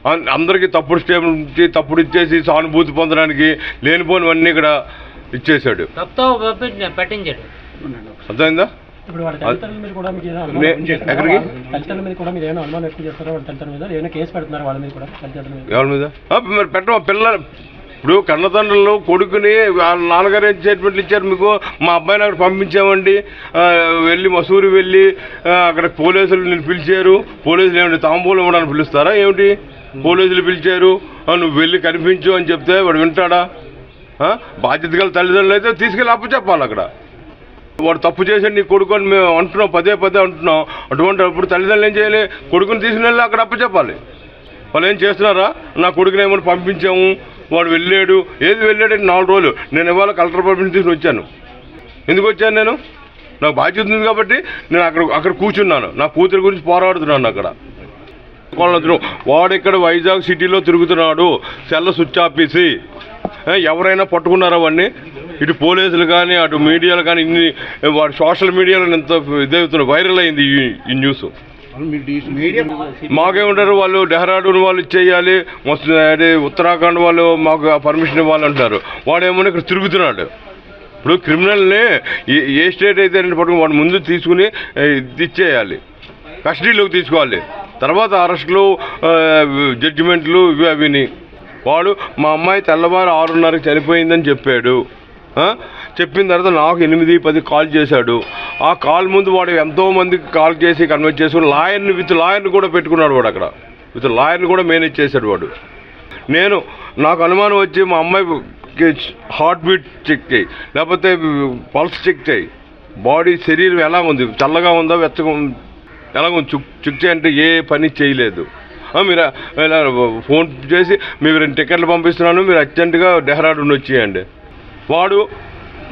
అందరికీ తప్పుడు స్టేట్మెంట్ ఇచ్చి తప్పుడు ఇచ్చేసి సానుభూతి పొందడానికి లేనిపోనివన్నీ ఇక్కడ ఇచ్చేసాడు. పట్టించాడు. అర్థమైందా? ఇప్పుడు వాడి తల్లిదండ్రుల మీద కూడా మీకు ఎక్కడికి తల్లిదండ్రుల మీద కూడా మీరు ఏమైనా అనుమానం వ్యక్తం చేస్తారో వాళ్ళ తల్లిదండ్రుల మీద ఏమైనా కేసు పెడుతున్నారు వాళ్ళ మీద కూడా తల్లిదండ్రుల మీద ఎవరి మీద మరి పెట్టడం పిల్లలు ఇప్పుడు కన్నతండ్రులు కొడుకుని వాళ్ళ నాన్నగారు ఏం స్టేట్మెంట్లు ఇచ్చారు మీకు? మా అబ్బాయిని అక్కడ పంపించామండి, వెళ్ళి మసూరి వెళ్ళి అక్కడ పోలీసులు నేను పిలిచారు. పోలీసులు ఏమిటి తాంబూలం ఇవ్వడానికి పిలుస్తారా ఏమిటి? పోలీసులు పిలిచారు, నువ్వు వెళ్ళి కనిపించు అని చెప్తే వాడు వింటాడా? బాధ్యత గల తల్లిదండ్రులు అయితే తీసుకెళ్ళి అప్పచెప్పాలి. అక్కడ వాడు తప్పు చేసాడు నీ కొడుకు అని మేము అంటున్నాం, పదే అంటున్నాం. అటువంటి అప్పుడు తల్లిదండ్రులు ఏం చేయాలి? కొడుకుని తీసుకుని వెళ్ళి అక్కడ అప్పచెప్పాలి. వాళ్ళు ఏం చేస్తున్నారా? నా కొడుకుని ఏమైనా పంపించాము, వాడు వెళ్ళాడు. ఏది వెళ్ళాడంటే 4 రోజులు. నేను ఇవాళ కలెక్టర్ పర్మిషన్ తీసుకుని వచ్చాను. ఎందుకు వచ్చాను? నేను నాకు బాధ్యత ఉంది కాబట్టి నేను అక్కడ కూర్చున్నాను. నా కూతురు గురించి పోరాడుతున్నాను. అక్కడ వాడు ఇక్కడ వైజాగ్ సిటీలో తిరుగుతున్నాడు, సెల్ల స్విచ్ ఆపేసి. ఎవరైనా పట్టుకున్నారా వాడిని? ఇటు పోలీసులు కానీ అటు మీడియాలు కానీ ఇన్ని వాడు సోషల్ మీడియాలో ఎంత ఇదవుతున్నారు, వైరల్ అయింది ఈ న్యూస్. మాకేముంటారు వాళ్ళు డెహ్రాడూన్ వాళ్ళు ఇచ్చేయాలి, ఉత్తరాఖండ్ వాళ్ళు మాకు పర్మిషన్ ఇవ్వాలంటున్నారు. వాడేమో ఇక్కడ తిరుగుతున్నాడు. ఇప్పుడు క్రిమినల్ని ఏ స్టేట్ అయితే పట్టుకుని వాడు ముందు తీసుకుని ఇచ్చేయాలి, కస్టడీలోకి తీసుకోవాలి. తర్వాత అరెస్టులు జడ్జిమెంట్లు ఇవి అవిని. వాడు మా అమ్మాయి తెల్లవారు 6:30కి చనిపోయిందని చెప్పాడు. చెప్పిన తర్వాత నాకు 8-10 కాల్ చేశాడు. ఆ కాల్ ముందు వాడు ఎంతోమందికి కాల్ చేసి కన్వర్ట్ చేసుకుని లాయర్ని కూడా పెట్టుకున్నాడు. వాడు అక్కడ విత్ లాయర్ని కూడా మేనేజ్ చేశాడు వాడు. నాకు అనుమానం వచ్చి మా అమ్మాయి హార్ట్ బీట్ చెక్ చేయి, లేకపోతే పల్స్ చెక్ చేయి, బాడీ శరీరం ఎలా ఉంది, చల్లగా ఉందా వెచ్చగా ఎలా ఉంది చెక్ చేయంటే ఏ పని చేయలేదు. మీరు ఫోన్ చేసి మీరు 2 టికెట్లు పంపిస్తున్నాను, మీరు అర్జెంటుగా డెహ్రాడూన్ వచ్చేయండి. వాడు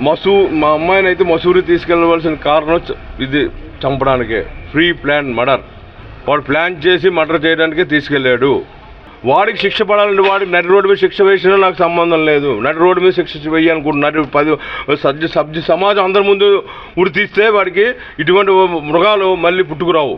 మా అమ్మాయిని అయితే మసూరి తీసుకెళ్ళవలసిన కారణం ఇది చంపడానికే, ప్రీ ప్లాన్ మర్డర్. వాడు ప్లాన్ చేసి మర్డర్ చేయడానికే తీసుకెళ్ళాడు. వాడికి శిక్ష పడాలంటే వాడికి నడి రోడ్డు మీద శిక్ష వేసినా నాకు సంబంధం లేదు. నడి రోడ్డు మీద శిక్ష వేయాలనుకుంటున్నారు. సమాజం అందరి ముందు ఉరి తీస్తే వాడికి ఇటువంటి మృగాలు మళ్ళీ పుట్టుకురావు.